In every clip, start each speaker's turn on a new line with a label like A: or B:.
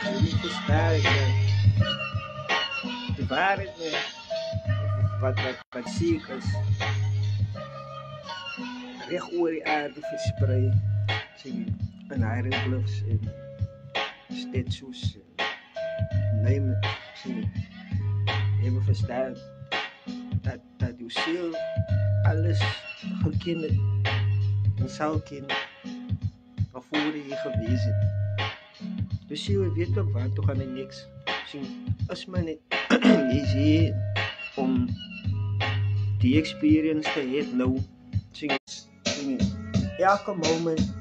A: Jullie versterken de waarheid meer. Wat ziek is. Recht oor die aarde verspreid. En hieroglyphs en statues en name it. Hebben verstaan dat uw ziel alles gekend het en zal kennen waarvoor je geweest hebt. Dus ziel weet ook waar, toch aan het niks. Als men niet is hier om die experience te hebben nou, elke moment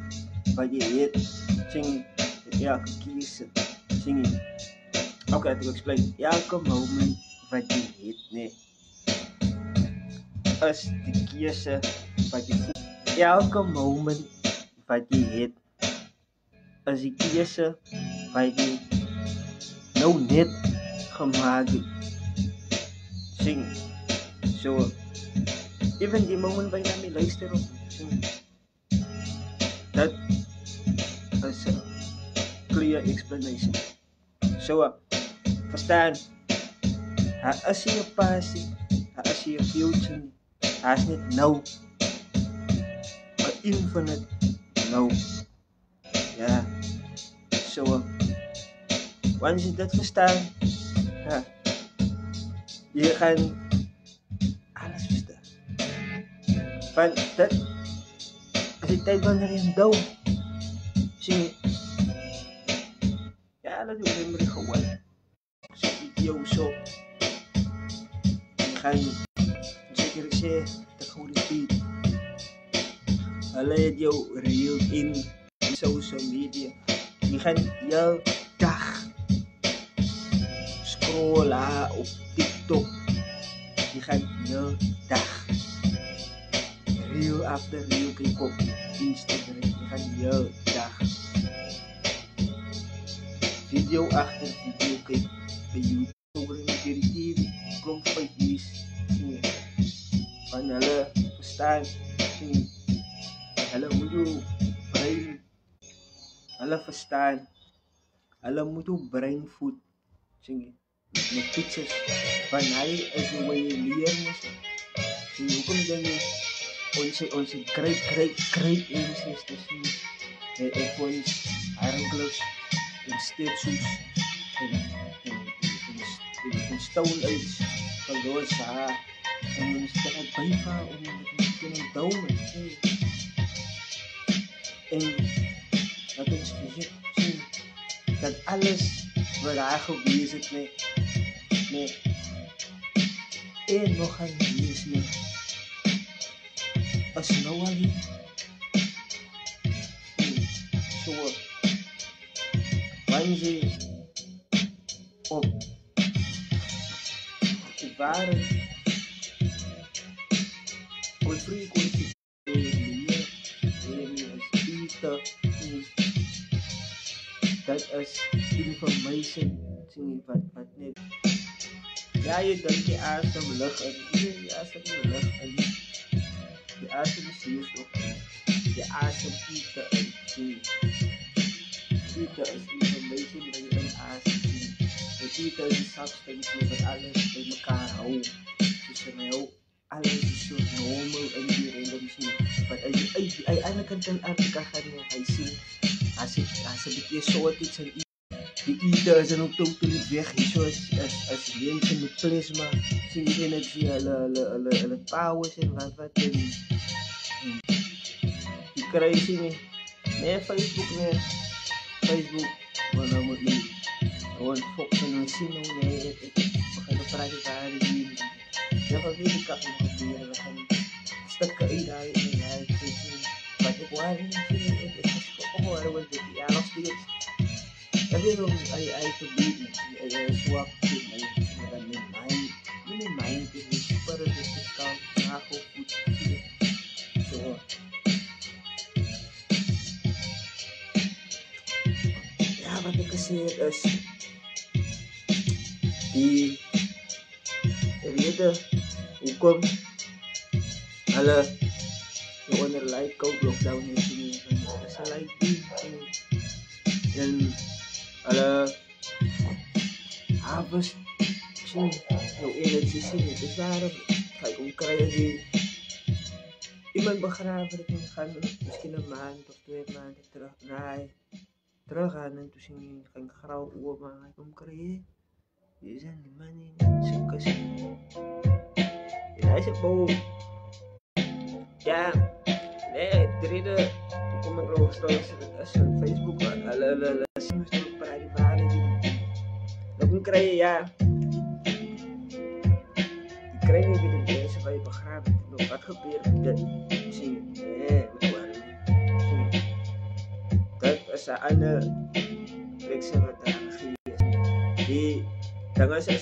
A: wat je hebt, elke keuze, okay, to explain, elke moment wat je hebt, nee, is de keuze wat je voelt. Elke moment wat je hebt, is die keuze wat je nou net gemaakt hebt. So, even die moment waar je naar me luistert, dat is een clear explanation. So, verstaan, hij is je passie, hij is je future, hij is niet nou, maar infinite nou. Ja, so, wanneer je dat verstaan, ja, je gaat alles verstaan. Van dat, als je tijd wanneer je dood, zie je, ja, dat doe je maar gewoon. Zo video zo. En ga je zeker zeggen, dat gewoon de beat. Alleen jou reel in social media. Je gaat jouw dag scrollen op TikTok. Je gaat jouw dag reel after reel kijk op Instagram. Je gaat jouw dag video achter video kijk bij YouTube. Over een keer die TV klomp van is. Van hulle verstaan. Hulle moet jou brein. Hulle verstaan. Hulle moet jou brein voed. Met pictures van hy is hoe jy leer moes. Hoekom dan onze great ancestors en voor ons hieroglyphs en statues en stone age verloor sa en ons kan het bijvaren om het te kunnen domen. En dat ons gezien dat alles wat daar geweest is met en nog een wees met as nou al nie so wanneer jy op die ware op frequentie leer is Peter dat is information sien wat net ja jy dink jy asem lig in jy asem lig in die asem is hier so die asem Peter in Peter is information wat jy in asem sien die Peter is substance wat alles by mekaar hou soos in jou alles is so normal in die random sien wat hy eintlik in Afrika gaan hy sien as 'n bietjie soort iets in die Peter is ook totally weg hier so as mense met plasma sien jy net wie hulle powers en wat die crazy nee Facebook maar nou moet nie gewoon fok van ons sien hoe nee ek begin praat daar die ja wat weet ek kan gebeur we gaan stukke uit daar en hy sê wat ek wou sien ek is gewoon oor dit ja nog steeds ek weet hoe hy probeer swak met my mind is super difficult na ko goed so ja wat ek sê is die rede hoekom hulle onder like lockdown is hulle Dan habis sini yung energy sini terus harap kayak kung kaya di iman bakara berarti kan miskin naman tutuit man terus kanan tuh sini kan karau uwa mga kung kaya izan di mana sukas ya po ya dito kung mag-story sa Facebook ala sino para di din kung kaya ya keren gitu ya supaya bakar no katapir dan sing matuan sing kat sa ana leksa mata di tangan sa